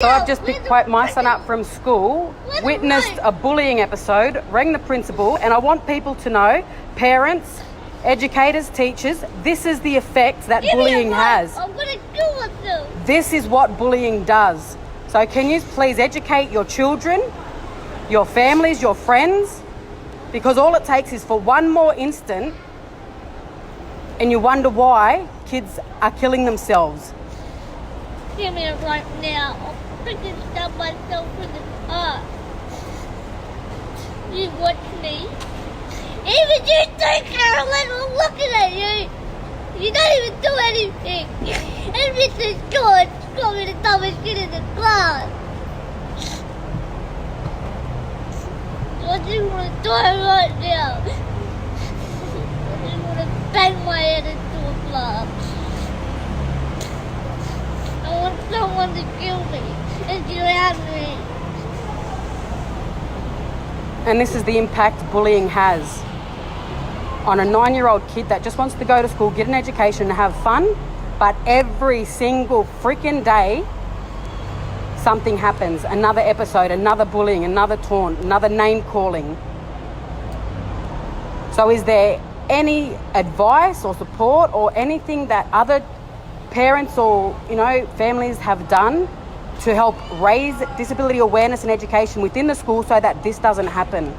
So I've just picked my son up from school, witnessed a bullying episode, rang the principal, and I want people to know, parents, educators, teachers, this is the effect that bullying has. I'm going to do with them. This is what bullying does. So can you please educate your children, your families, your friends? Because all it takes is for one more instant and you wonder why kids are killing themselves. Give me it right now. I'll freaking stab myself in the heart. You watch me. Even you too, Carolyn, I'm looking at you. You don't even do anything. And Mrs. George got me the dumbest kid in the class. I just want to die right now. I just want to bang my head into a glass. I want someone to kill me and drown me. And this is the impact bullying has on a 9-year-old kid that just wants to go to school, get an education and have fun, but every single freaking day something happens, another episode, another bullying, another taunt, another name calling. So is there any advice or support or anything that other parents or, families have done to help raise disability awareness and education within the school so that this doesn't happen?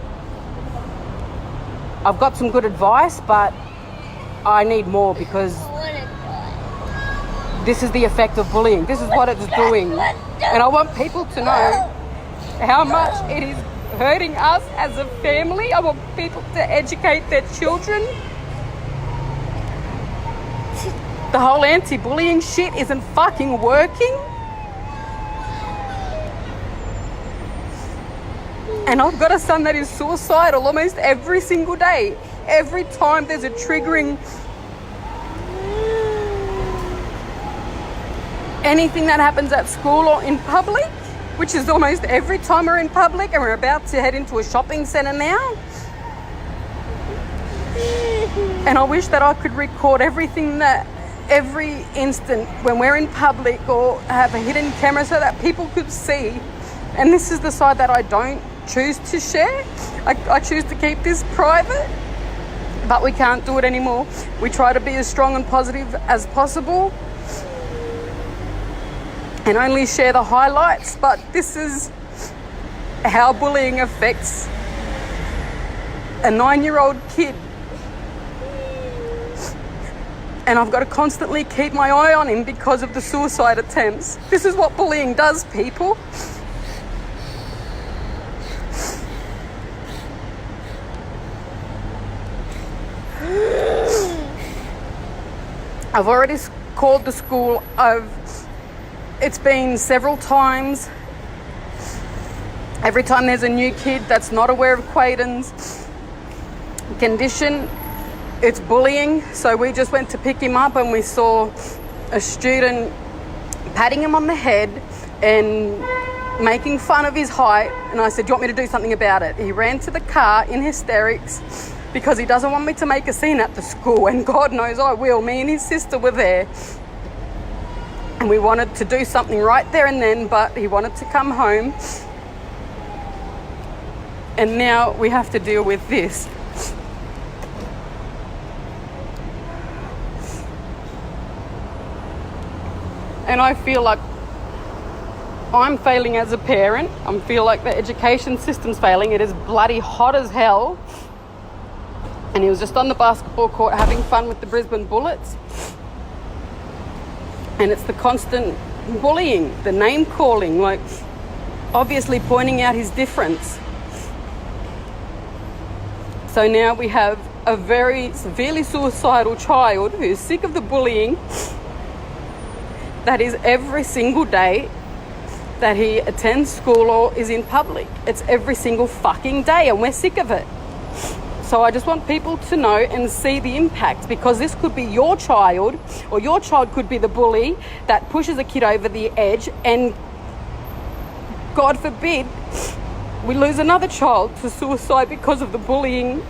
I've got some good advice, but I need more because this is the effect of bullying. This is what it's doing. And I want people to know how much it is hurting us as a family. I want people to educate their children. The whole anti-bullying shit isn't fucking working. And I've got a son that is suicidal almost every single day. Every time there's a triggering anything that happens at school or in public, which is almost every time we're in public, and we're about to head into a shopping centre now. And I wish that I could record every instant when we're in public or have a hidden camera so that people could see. And this is the side that I don't choose to share. I choose to keep this private, but we can't do it anymore. We try to be as strong and positive as possible and only share the highlights, but this is how bullying affects a 9-year-old kid. And I've got to constantly keep my eye on him because of the suicide attempts. This is what bullying does, people. I've already called the school. It's been several times. Every time there's a new kid that's not aware of Quaden's condition, it's bullying. So we just went to pick him up and we saw a student patting him on the head and making fun of his height. And I said, do you want me to do something about it? He ran to the car in hysterics because he doesn't want me to make a scene at the school. And God knows I will. Me and his sister were there. And we wanted to do something right there and then, but he wanted to come home. And now we have to deal with this. And I feel like I'm failing as a parent. I feel like the education system's failing. It is bloody hot as hell. And he was just on the basketball court having fun with the Brisbane Bullets. And it's the constant bullying, the name calling, like obviously pointing out his difference. So now we have a very severely suicidal child who's sick of the bullying. That is every single day that he attends school or is in public. It's every single fucking day and we're sick of it. So I just want people to know and see the impact, because this could be your child, or your child could be the bully that pushes a kid over the edge, and God forbid we lose another child to suicide because of the bullying.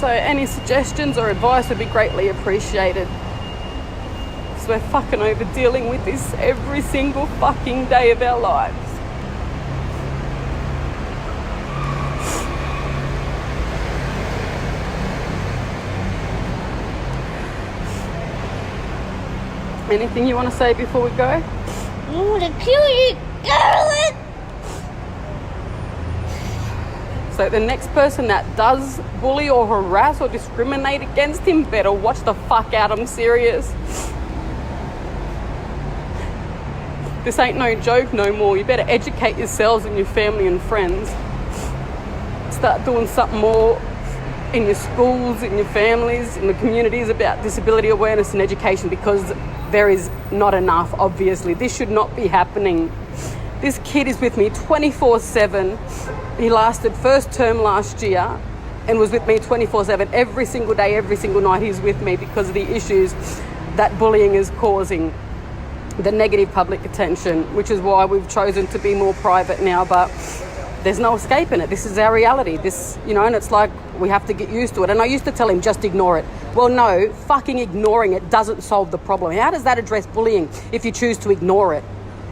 So any suggestions or advice would be greatly appreciated. So we're fucking over dealing with this every single fucking day of our lives. Anything you want to say before we go? I want to kill you, Carolyn! So the next person that does bully or harass or discriminate against him better watch the fuck out. I'm serious. This ain't no joke no more. You better educate yourselves and your family and friends. Start doing something more in your schools, in your families, in the communities about disability awareness and education, because there is not enough, obviously. This should not be happening. This kid is with me 24/7. He lasted first term last year and was with me 24/7. Every single day, every single night he's with me because of the issues that bullying is causing, the negative public attention, which is why we've chosen to be more private now. But there's no escaping it. This is our reality. This, you know, and it's like we have to get used to it. And I used to tell him, just ignore it. Well, no, fucking ignoring it doesn't solve the problem. How does that address bullying if you choose to ignore it?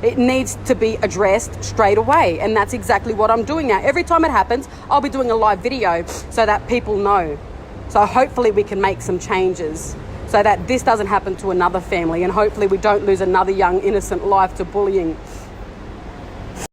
It needs to be addressed straight away. And that's exactly what I'm doing now. Every time it happens, I'll be doing a live video so that people know. So hopefully we can make some changes so that this doesn't happen to another family, and hopefully we don't lose another young innocent life to bullying.